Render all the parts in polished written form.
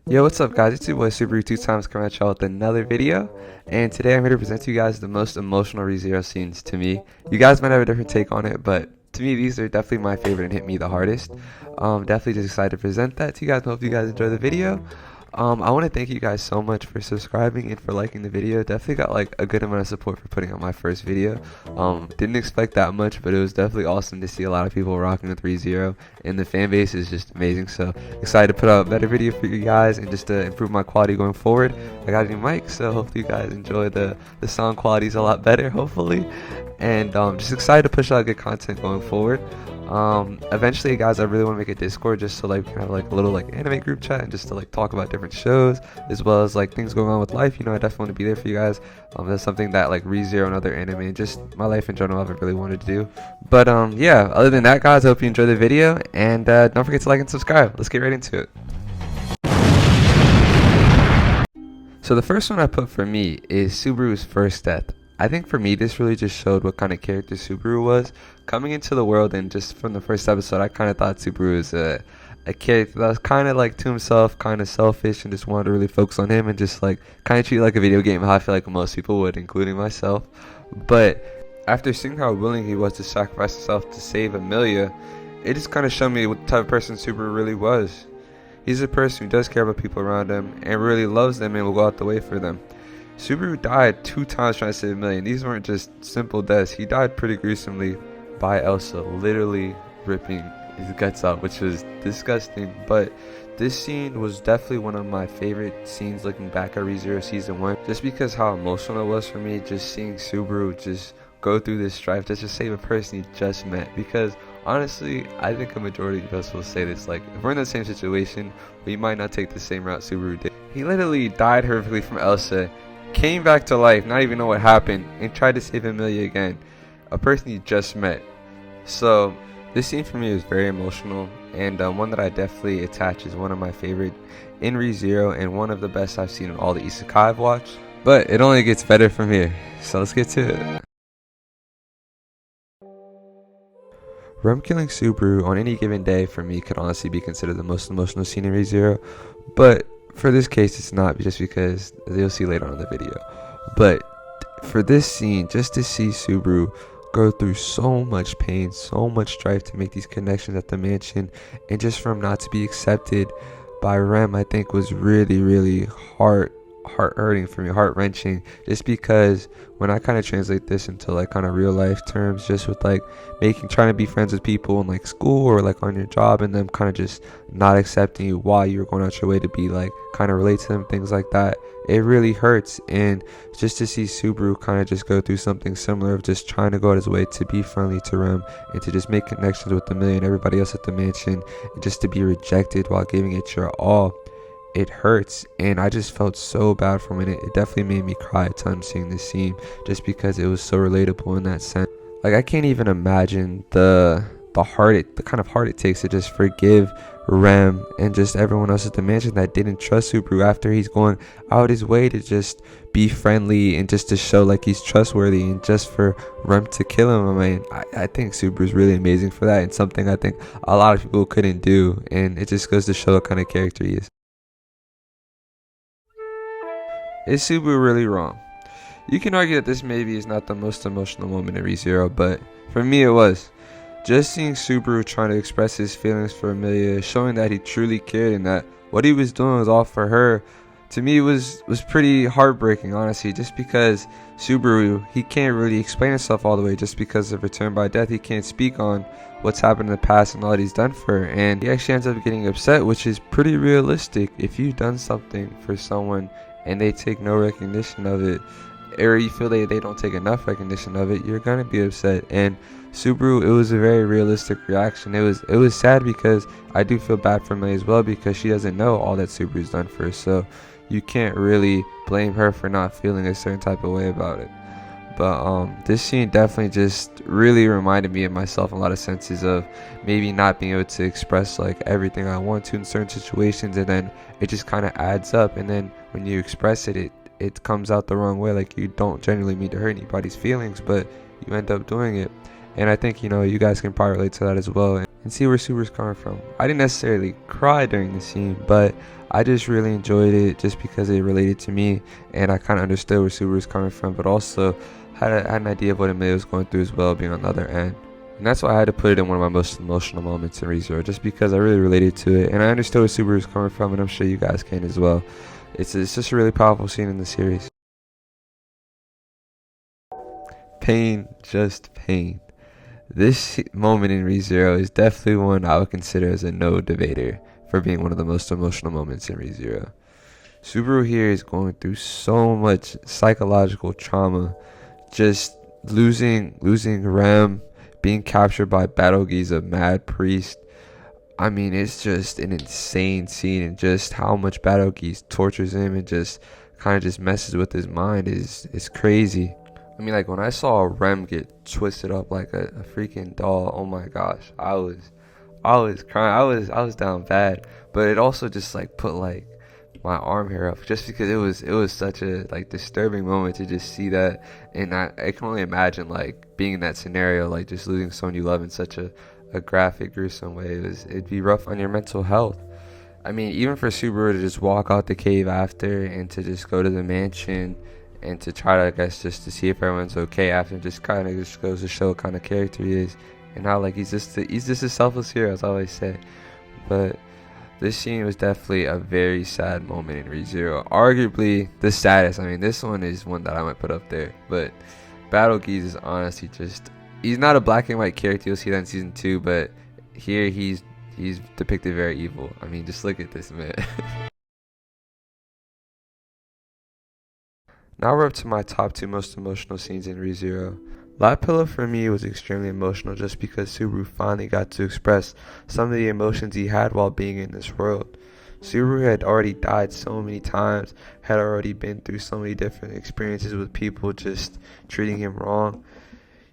Yo, what's up guys? It's your boy Subaru 2 times coming at y'all with another video. And today I'm here to present to you guys the most emotional ReZero scenes to me. You guys might have a different take on it, but to me these are definitely my favorite and hit me the hardest. Definitely just excited to present that to you guys. Hope you guys enjoy the video. I want to thank you guys so much for subscribing and for liking the video. Definitely got like a good amount of support for putting out my first video. Didn't expect that much, but it was definitely awesome to see a lot of people rocking with ReZero, and the fan base is just amazing. So excited to put out a better video for you guys and just to improve my quality going forward. I got a new mic, so hopefully you guys enjoy the sound quality is a lot better, hopefully. And just excited to push out good content going forward. Eventually guys, I really want to make a Discord just so like we can have like a little like anime group chat and just to like talk about different shows as well as like things going on with life. I definitely want to be there for you guys. That's something that like ReZero and other anime and just my life in general I've really wanted to do. But yeah, other than that guys, I hope you enjoy the video, and don't forget to like and subscribe. Let's get right into it. So the first one I put for me is Subaru's first death. I think for me this really just showed what kind of character Subaru was coming into the world, and just from the first episode I kind of thought Subaru was a character that was kind of like to himself, kind of selfish, and just wanted to really focus on him and just like kind of treat it like a video game, how I feel like most people would, including myself. But after seeing how willing he was to sacrifice himself to save Amelia, it just kind of showed me what type of person Subaru really was. He's a person who does care about people around him and really loves them and will go out the way for them. Subaru died 2 times trying to save Amelia. These weren't just simple deaths. He died pretty gruesomely by Elsa, literally ripping his guts out, which was disgusting. But this scene was definitely one of my favorite scenes looking back at ReZero Season 1, just because how emotional it was for me, just seeing Subaru just go through this strife just to save a person he just met. Because honestly, I think a majority of us will say this, like if we're in the same situation, we might not take the same route Subaru did. He literally died horrifically from Elsa, came back to life, not even know what happened, and tried to save Amelia again, a person he just met. So this scene for me was very emotional, and one that I definitely attach as one of my favorite in ReZero and one of the best I've seen in all the Isekai I've watched. But it only gets better from here, so let's get to it. Rem killing Subaru on any given day for me could honestly be considered the most emotional scene in ReZero, but for this case it's not, just because you'll see later on in the video. But for this scene, just to see Subaru go through so much pain, so much strife to make these connections at the mansion, and just for him not to be accepted by Rem, I think was really heart hurting for me, heart wrenching, just because when I kind of translate this into like kind of real life terms, just with like trying to be friends with people in like school or like on your job, and them kind of just not accepting you while you're going out your way to be like kind of relate to them, things like that, it really hurts. And just to see Subaru kind of just go through something similar of just trying to go out his way to be friendly to Rem and to just make connections with Amelia and everybody else at the mansion, and just to be rejected while giving it your all, it hurts. And I just felt so bad for him, and it definitely made me cry at times seeing this scene, just because it was so relatable in that sense. Like I can't even imagine the kind of heart it takes to just forgive Rem and just everyone else at the mansion that didn't trust Subaru after he's going out his way to just be friendly and just to show like he's trustworthy, and just for Rem to kill him. I mean, I think Subaru's really amazing for that, and something I think a lot of people couldn't do, and it just goes to show what kind of character he is. Is Subaru really wrong? You can argue that this maybe is not the most emotional moment in ReZero, but for me it was. Just seeing Subaru trying to express his feelings for Amelia, showing that he truly cared and that what he was doing was all for her, to me was pretty heartbreaking, honestly, just because Subaru, he can't really explain himself all the way, just because of Return by Death. He can't speak on what's happened in the past and all that he's done for her, and he actually ends up getting upset, which is pretty realistic. If you've done something for someone and they take no recognition of it, or you feel they don't take enough recognition of it, you're gonna be upset. And Subaru, it was a very realistic reaction. It was sad, because I do feel bad for May as well, because she doesn't know all that Subaru's done for her, so you can't really blame her for not feeling a certain type of way about it. But this scene definitely just really reminded me of myself in a lot of senses, of maybe not being able to express like everything I want to in certain situations, and then it just kind of adds up, and then when you express it, it comes out the wrong way. Like you don't genuinely mean to hurt anybody's feelings, but you end up doing it. And I think, you guys can probably relate to that as well and see where Subaru's coming from. I didn't necessarily cry during the scene, but I just really enjoyed it just because it related to me, and I kind of understood where Subaru's coming from, but also had an idea of what Emilia was going through as well, being on the other end. And that's why I had to put it in one of my most emotional moments in ReZero, just because I really related to it, and I understood where Subaru's coming from, and I'm sure you guys can as well. It's just a really powerful scene in the series. Pain, just pain. This moment in ReZero is definitely one I would consider as a no debater for being one of the most emotional moments in ReZero. Subaru here is going through so much psychological trauma, just losing Rem, being captured by Battle Giza, Mad Priest. I mean, it's just an insane scene, and just how much Battle Giza tortures him and just kind of just messes with his mind is crazy. I mean, like, when I saw Rem get twisted up like a freaking doll, oh my gosh, I was crying. I was down bad, but it also just like put like my arm hair up, just because it was such a like disturbing moment to just see that. And I can only imagine like being in that scenario, like just losing someone you love in such a graphic, gruesome way. It'd be rough on your mental health. I mean, even for Subaru to just walk out the cave after and to just go to the mansion and to try to, I guess, just to see if everyone's okay after, just kind of just goes to show what kind of character he is, and how like he's just a selfless hero, as I always say. But this scene was definitely a very sad moment in ReZero, arguably the saddest. I mean, this one is one that I might put up there, but Battle Giza is honestly just, he's not a black and white character. You'll see that in season 2, but here he's depicted very evil. I mean, just look at this man. Now we're up to my top 2 most emotional scenes in ReZero. Light Pillow for me was extremely emotional just because Subaru finally got to express some of the emotions he had while being in this world. Subaru had already died so many times, had already been through so many different experiences with people just treating him wrong.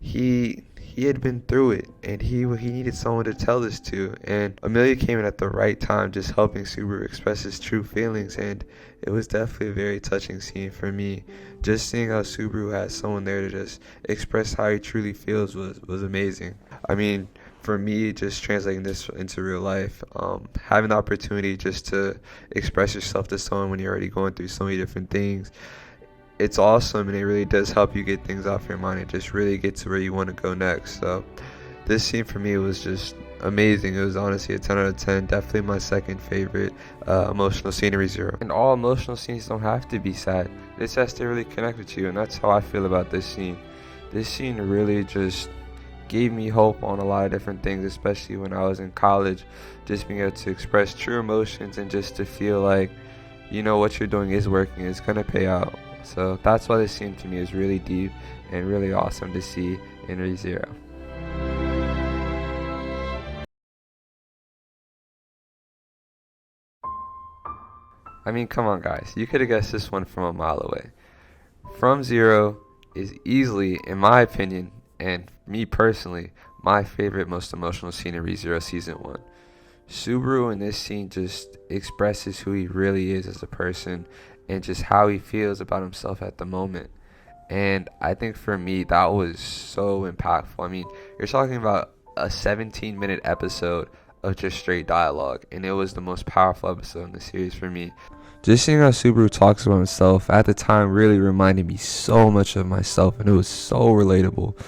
He had been through it, and he needed someone to tell this to, and Emilia came in at the right time, just helping Subaru express his true feelings, and it was definitely a very touching scene for me. Just seeing how Subaru has someone there to just express how he truly feels was amazing. I mean, for me, just translating this into real life, having the opportunity just to express yourself to someone when you're already going through so many different things, it's awesome, and it really does help you get things off your mind and just really get to where you want to go next. So this scene for me was just amazing. It was honestly a 10 out of 10, definitely my second favorite emotional scene in ReZero. And all emotional scenes don't have to be sad. This has to really connect with you, and that's how I feel about this scene. This scene really just gave me hope on a lot of different things, especially when I was in college, just being able to express true emotions and just to feel like, what you're doing is working, it's gonna pay out. So that's why this scene to me is really deep and really awesome to see in ReZero. I mean, come on guys, you could have guessed this one from a mile away. From Zero is easily, in my opinion, and me personally, my favorite most emotional scene in ReZero Season 1. Subaru in this scene just expresses who he really is as a person and just how he feels about himself at the moment. And I think for me, that was so impactful. I mean, you're talking about a 17-minute episode of just straight dialogue, and it was the most powerful episode in the series for me. Just seeing how Subaru talks about himself at the time really reminded me so much of myself, and it was so relatable.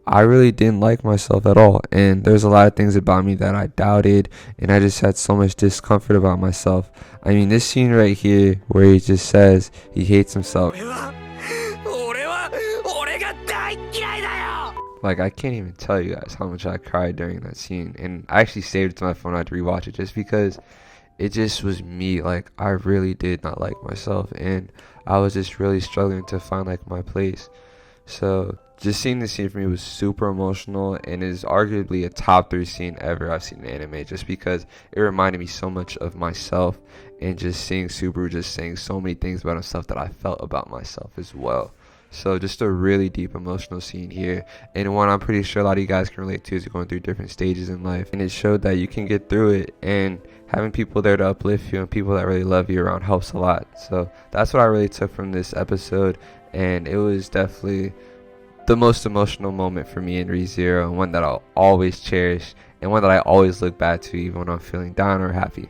I really didn't like myself at all, and there's a lot of things about me that I doubted, and I just had so much discomfort about myself. I mean, this scene right here where he just says he hates himself, like, I can't even tell you guys how much I cried during that scene, and I actually saved it to my phone. I had to rewatch it just because it just was me. Like, I really did not like myself, and I was just really struggling to find like my place. So just seeing this scene for me was super emotional, and is arguably a top 3 scene ever I've seen in anime, just because it reminded me so much of myself, and just seeing Subaru just saying so many things about himself that I felt about myself as well. So just a really deep emotional scene here, and one I'm pretty sure a lot of you guys can relate to as you're going through different stages in life, and it showed that you can get through it, and having people there to uplift you and people that really love you around helps a lot. So that's what I really took from this episode, and it was definitely the most emotional moment for me in ReZero, and one that I'll always cherish, and one that I always look back to even when I'm feeling down or happy.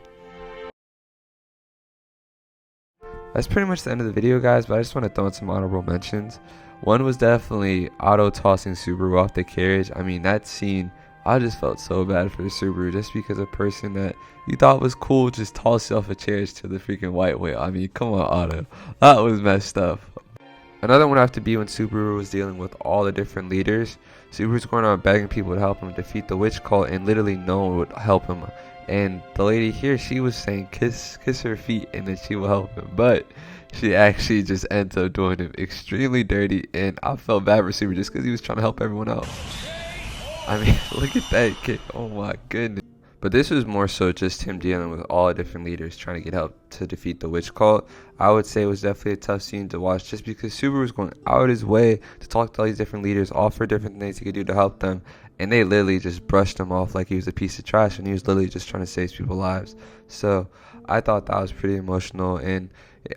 That's pretty much the end of the video, guys, but I just want to throw in some honorable mentions. One was definitely Otto tossing Subaru off the carriage. I mean, that scene, I just felt so bad for the Subaru, just because a person that you thought was cool just tossed you off a carriage to the freaking white whale. I mean, come on, Otto. That was messed up. Another one would have to be when Subaru was dealing with all the different leaders. Subaru's going around begging people to help him defeat the witch cult, and literally no one would help him. And the lady here, she was saying kiss her feet and then she will help him. But she actually just ends up doing him extremely dirty, and I felt bad for Subaru just because he was trying to help everyone else. I mean, look at that kick. Oh my goodness. But this was more so just him dealing with all the different leaders trying to get help to defeat the witch cult. I would say it was definitely a tough scene to watch, just because Subaru was going out his way to talk to all these different leaders, offer different things he could do to help them, and they literally just brushed him off like he was a piece of trash, and he was literally just trying to save people's lives. So I thought that was pretty emotional, and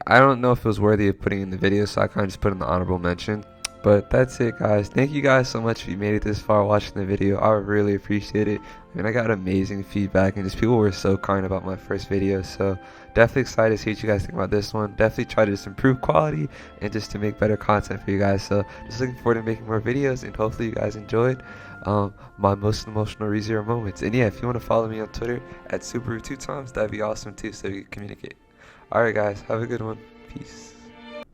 I don't know if it was worthy of putting in the video, so I kind of just put in the honorable mention. But that's it, guys. Thank you guys so much if you made it this far watching the video. I really appreciate it. I mean, I got amazing feedback, and just people were so kind about my first video. So definitely excited to see what you guys think about this one. Definitely try to just improve quality and just to make better content for you guys. So just looking forward to making more videos, and hopefully you guys enjoyed my most emotional ReZero moments. And yeah, if you want to follow me on Twitter at Subaru2times, that'd be awesome too, so we can communicate. Alright guys, have a good one. Peace.